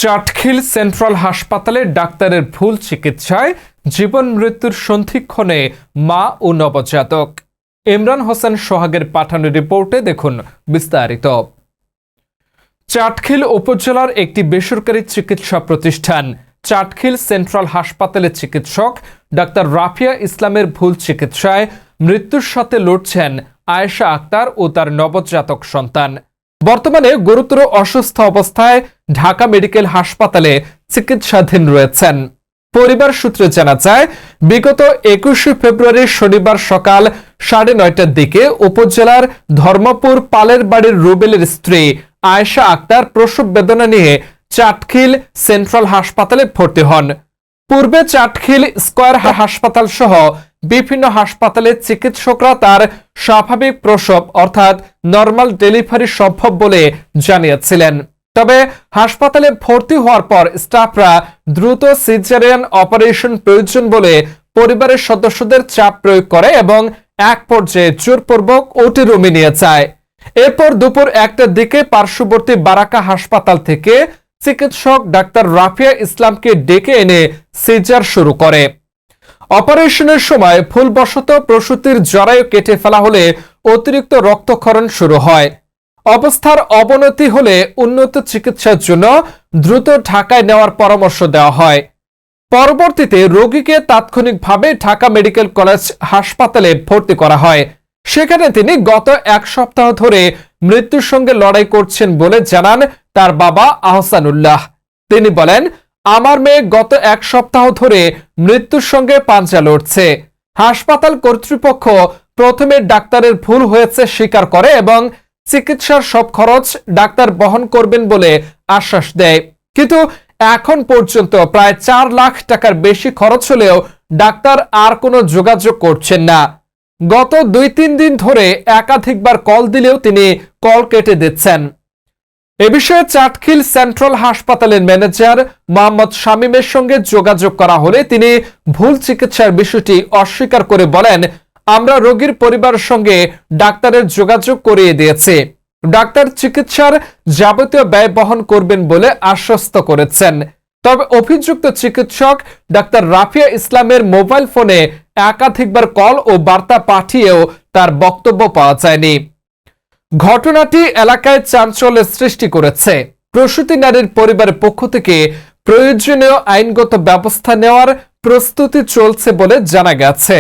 Chatkhil central হাসপাতালে ডাক্তারের ভুল চিকিৎসায় জীবন মৃত্যুর সন্ধিক্ষণে মা ও নবজাতক। ইমরান হোসেন সোহাগের পাঠানো রিপোর্টে দেখুন বিস্তারিত। চাটখিল উপজেলার একটি বেসরকারি চিকিৎসা প্রতিষ্ঠান চাটখিল সেন্ট্রাল হাসপাতালের চিকিৎসক ডাক্তার রাফিয়া ইসলামের ভুল চিকিৎসায় মৃত্যুর সাথে লড়ছেন আয়েশা আক্তার ও তার নবজাতক সন্তান। বর্তমানে গুরুতর অসুস্থ অবস্থায় ঢাকা মেডিকেল হাসপাতালে চিকিৎসাধীন রয়েছেন। পরিবার সূত্রে জানা যায়, বিগত 21 ফেব্রুয়ারি শনিবার সকাল 9:30টার দিকে উপজেলার ধর্মপুর পালের বাড়ির রুবেলের স্ত্রী আয়েশা আক্তার প্রসব বেদনা নিয়ে চাটখিল সেন্ট্রাল হাসপাতালে ভর্তি হন। পূর্বে চাটখিল স্কয়ার হাসপাতাল সহ বিভিন্ন হাসপাতালে চিকিৎসকরা তার স্বাভাবিক প্রসব অর্থাৎ নরমাল ডেলিভারি সম্ভব বলে জানিয়েছিলেন। তবে হাসপাতালে ভর্তি হওয়ার পর স্টাফরা দ্রুত সিজারিয়ান অপারেশন প্রয়োজন বলে পরিবারের সদস্যদের চাপ প্রয়োগ করে এবং এক পর্যায়ে জোরপূর্বক ওটি রুমে নিয়ে যায়। এরপর দুপুর 1টার দিকে পার্শ্ববর্তী বারাকা হাসপাতাল থেকে চিকিৎসক ডাক্তার রাফিয়া ইসলামকে ডেকে এনে সিজার শুরু করে। অপারেশনের সময় ভুলবশত প্রসূতির জরায়ু কেটে ফেলা হলে অতিরিক্ত রক্তক্ষরণ শুরু হয়। অবস্থার অবনতি হলে উন্নত চিকিৎসার জন্য দ্রুত ঢাকায় নেওয়ার পরামর্শ দেওয়া হয়। পরবর্তীতে রোগীকে তাৎক্ষণিকভাবে ঢাকা মেডিকেল কলেজ হাসপাতালে ভর্তি করা হয়। সেখানে তিনি গত 1 সপ্তাহ ধরে মৃত্যুর সঙ্গে লড়াই করছেন বলে জানান তার বাবা আহসানুল্লাহ। তিনি বলেন, আমার মেয়ে গত 1 সপ্তাহ ধরে মৃত্যুর সঙ্গে পাঞ্জা লড়ছে। হাসপাতাল কর্তৃপক্ষ প্রথমে ডাক্তারের ভুল হয়েছে স্বীকার করে এবং চিকিৎসার সব খরচ ডাক্তার বহন করবেন বলে আশ্বাস দেয়। কিন্তু এখন পর্যন্ত প্রায় 4 লাখ টাকার বেশি খরচ হলেও ডাক্তার আর কোনো যোগাযোগ করছেন না। গত 2-3 দিন ধরে একাধিকবার কল দিলেও তিনি কল কেটে দিচ্ছেন। এ বিষয়ে চাটখিল সেন্ট্রাল হাসপাতালের ম্যানেজার মোহাম্মদ শামীমের সঙ্গে যোগাযোগ করা হলে তিনি ভুল চিকিৎসার বিষয়টি অস্বীকার করে বলেন, আমরা রোগীর পরিবারের সঙ্গে ডাক্তারের যোগাযোগ করিয়ে দিয়েছি। ডাক্তার চিকিৎসার যাবতীয় ব্যয় বহন করবেন বলে আশ্বস্ত করেছেন। তবে অভিযুক্ত চিকিৎসক ডাক্তার রাফিয়া ইসলামের মোবাইল ফোনে একাধিকবার কল ও বার্তা পাঠিয়েও তার বক্তব্য পাওয়া যায়নি। ঘটনাটি এলাকায় চাঞ্চল্যের সৃষ্টি করেছে। প্রসূতি নারীর পরিবারের পক্ষ থেকে প্রয়োজনীয় আইনগত ব্যবস্থা নেওয়ার প্রস্তুতি চলছে বলে জানা গেছে।